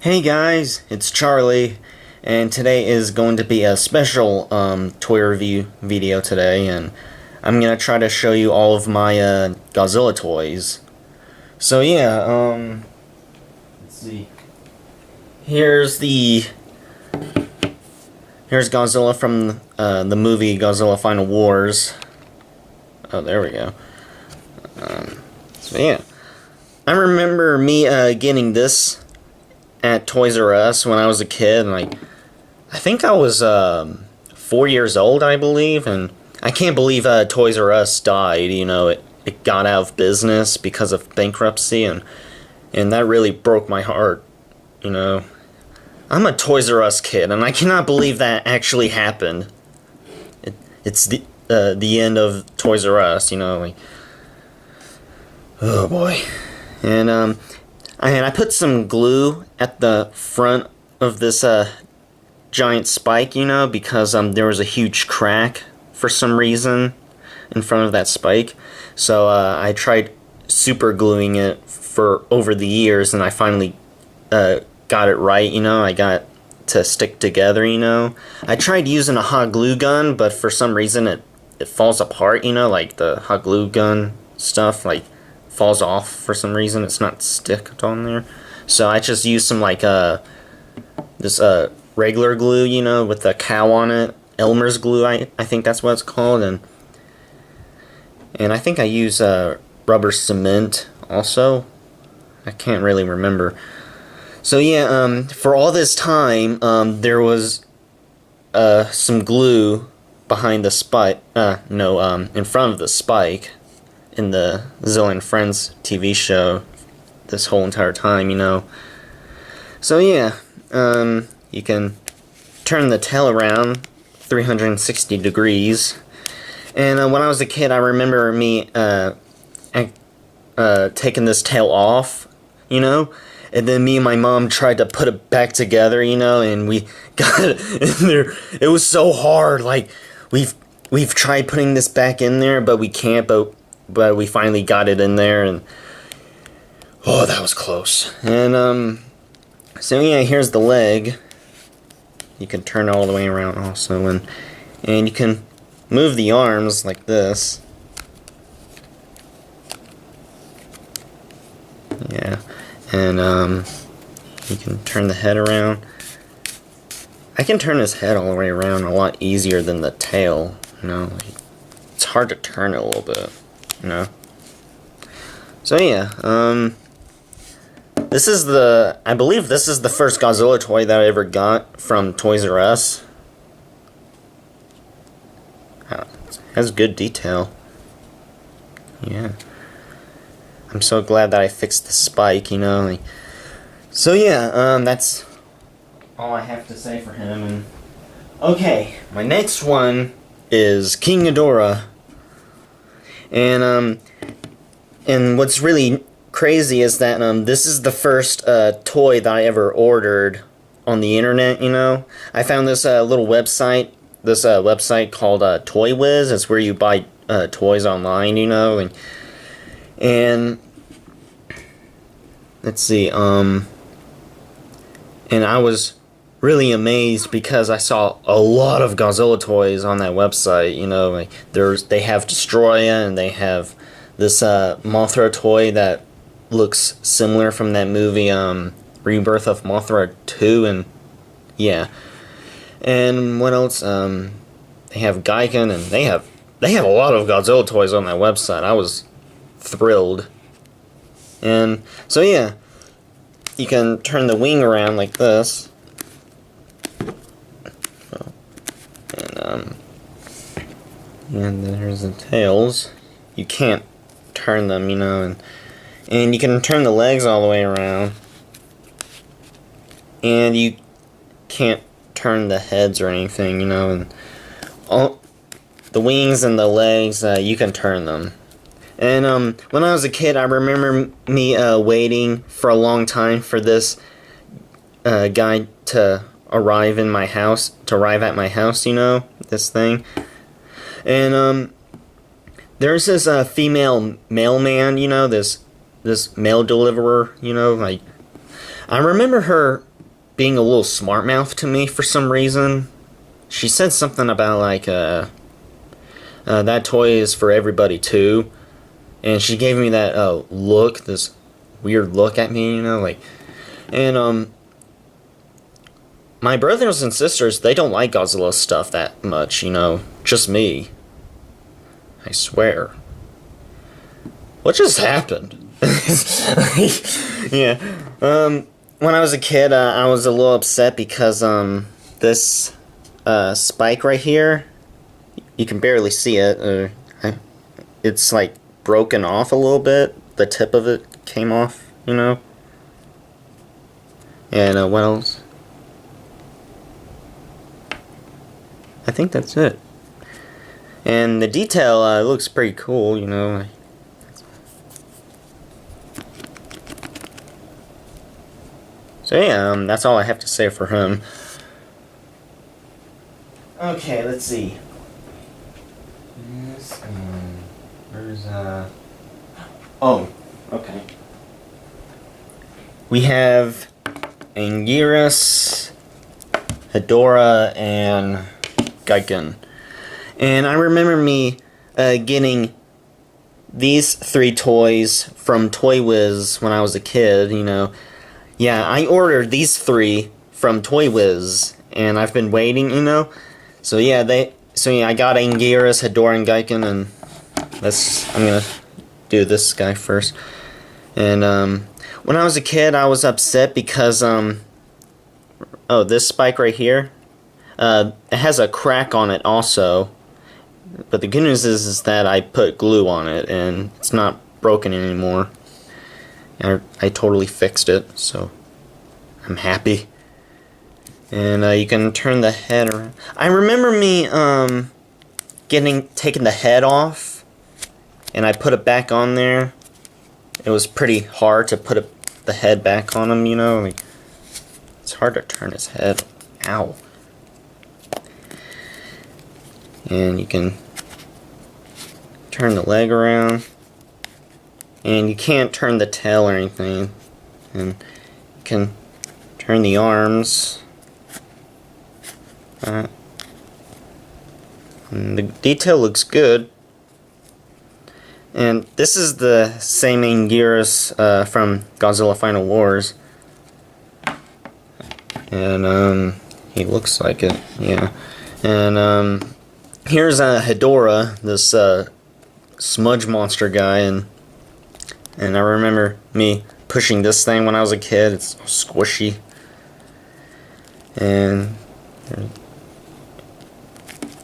Hey guys, it's Charlie, and today is going to be a special toy review video today, and I'm gonna try to show you all of my Godzilla toys. So yeah, let's see. Here's Godzilla from the movie Godzilla Final Wars. Oh, there we go. So yeah, I remember me getting this at Toys R Us when I was a kid, and I think I was 4 years old, I believe, and I can't believe Toys R Us died. You know, it got out of business because of bankruptcy, and that really broke my heart. You know, I'm a Toys R Us kid, and I cannot believe that actually happened. It's the end of Toys R Us. You know, oh boy, and I put some glue at the front of this giant spike, you know, because there was a huge crack for some reason in front of that spike. So I tried super gluing it for over the years, and I finally got it right, you know. I got to stick together, you know. I tried using a hot glue gun, but for some reason it falls apart, you know, like the hot glue gun stuff, falls off for some reason. It's not sticked on there. So I just used some this regular glue, you know, with a cow on it. Elmer's glue, I think that's what it's called, and I think I use rubber cement also. I can't really remember. So yeah, for all this time, there was some glue behind the spike. In front of the spike in the Zilla and Friends TV show this whole entire time, you know. So yeah, you can turn the tail around 360 degrees. And when I was a kid, I remember me taking this tail off, you know, and then me and my mom tried to put it back together, you know, and we got it in there. It was so hard. Like, we've tried putting this back in there, but we can't. But we finally got it in there, and oh, that was close. And so yeah, here's the leg. You can turn it all the way around also, and you can move the arms like this. Yeah, and you can turn the head around. I can turn his head all the way around a lot easier than the tail, you know. It's hard to turn it a little bit, you know. So yeah, I believe this is the first Godzilla toy that I ever got from Toys R Us. It has good detail. Yeah. I'm so glad that I fixed the spike, you know. So yeah, that's all I have to say for him. And okay, my next one is King Ghidorah. And what's really crazy is that this is the first toy that I ever ordered on the internet, you know. I found this little website, called Toy Wiz. It's where you buy toys online, you know, and let's see, and I was really amazed because I saw a lot of Godzilla toys on that website, you know. They have Destroya, and they have this Mothra toy that looks similar from that movie, Rebirth of Mothra 2, and yeah. And what else? They have Gigan, and they have a lot of Godzilla toys on that website. I was thrilled. And so yeah, you can turn the wing around like this. And there's the tails. You can't turn them, you know, and you can turn the legs all the way around, and you can't turn the heads or anything, you know, and all the wings and the legs, you can turn them. And when I was a kid, I remember me waiting for a long time for this guy to arrive at my house, you know, this thing. And there's this female mailman, you know, this mail deliverer, you know, I remember her being a little smart mouth to me for some reason. She said something about like that toy is for everybody too, and she gave me that look, this weird look at me, like, and my brothers and sisters, they don't like Godzilla stuff that much, just me. I swear. What just happened? Yeah. When I was a kid, I was a little upset because this spike right here, you can barely see it. It's like broken off a little bit. The tip of it came off, And what else? I think that's it. And the detail looks pretty cool, So yeah, that's all I have to say for him. Okay, let's see. Where's Oh, okay. We have Anguirus, Hedorah, and Giken. And I remember me getting these 3 toys from Toy Wiz when I was a kid, Yeah, I ordered these 3 from Toy Wiz, and I've been waiting, So yeah, I got Anguirus, Hedorah, and Giken, and I'm gonna do this guy first. And when I was a kid, I was upset because this spike right here, it has a crack on it also. But the good news is that I put glue on it and it's not broken anymore. I totally fixed it, so I'm happy. And you can turn the head around. I remember me taking the head off, and I put it back on there. It was pretty hard to put the head back on him, Like, it's hard to turn his head. Ow. And you can turn the leg around, and you can't turn the tail or anything, and you can turn the arms, and the detail looks good. And this is the same Anguirus from Godzilla Final Wars, and he looks like it, yeah. And here's Hedorah, this smudge monster guy, and I remember me pushing this thing when I was a kid. It's squishy, and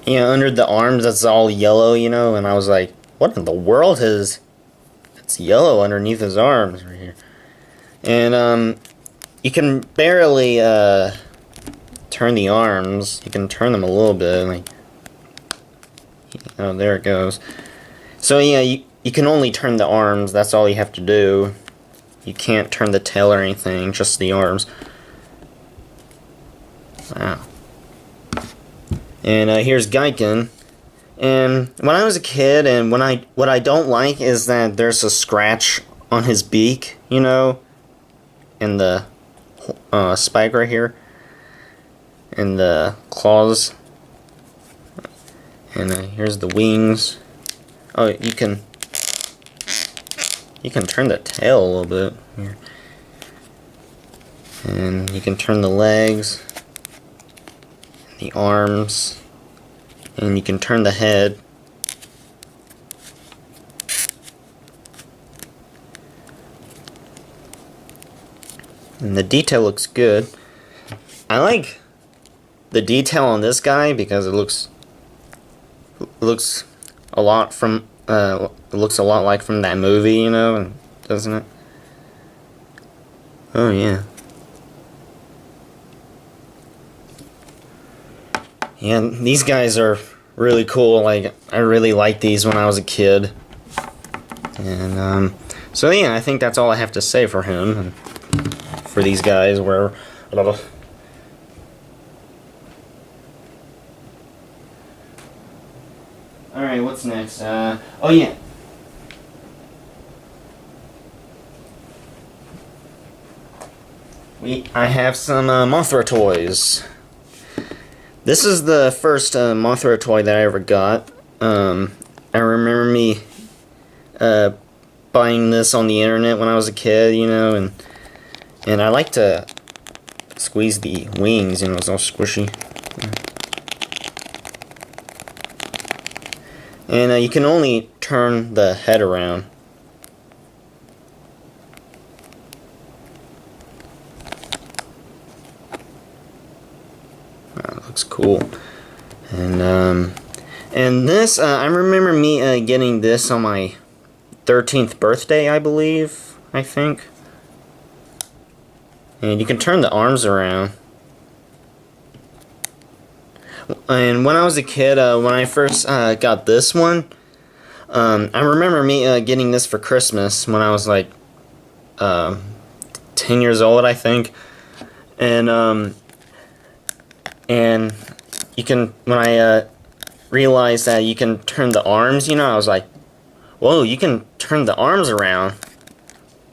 under the arms that's all yellow, and I was like, what in the world it's yellow underneath his arms right here. And you can barely turn the arms. You can turn them a little bit, like, there it goes. So yeah, you can only turn the arms, that's all you have to do. You can't turn the tail or anything, just the arms. Wow. And here's Giken. And when I was a kid, and what I don't like is that there's a scratch on his beak, and the spike right here, and the claws. And here's the wings. Oh, you can turn the tail a little bit here. And you can turn the legs, the arms, and you can turn the head. And the detail looks good. I like the detail on this guy because it looks a lot from it looks a lot like from that movie, doesn't it? Oh yeah. Yeah, these guys are really cool. Like, I really liked these when I was a kid. And so yeah, I think that's all I have to say for him and for these guys. Where Alright, what's next? Oh yeah. I have some Mothra toys. This is the first Mothra toy that I ever got. I remember me buying this on the internet when I was a kid, you know, and I like to squeeze the wings, you know, it's all squishy. And you can only turn the head around. That looks cool. And this, I remember me getting this on my 13th birthday, I believe, I think. And you can turn the arms around. And when I was a kid, when I first got this one, I remember me getting this for Christmas when I was like 10 years old, I think. And you can, when I realized that you can turn the arms, you know, I was like, whoa, you can turn the arms around.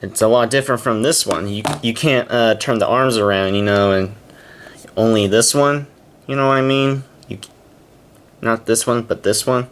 It's a lot different from this one. You can't turn the arms around, you know, and only this one, you know what I mean? Not this one, but this one.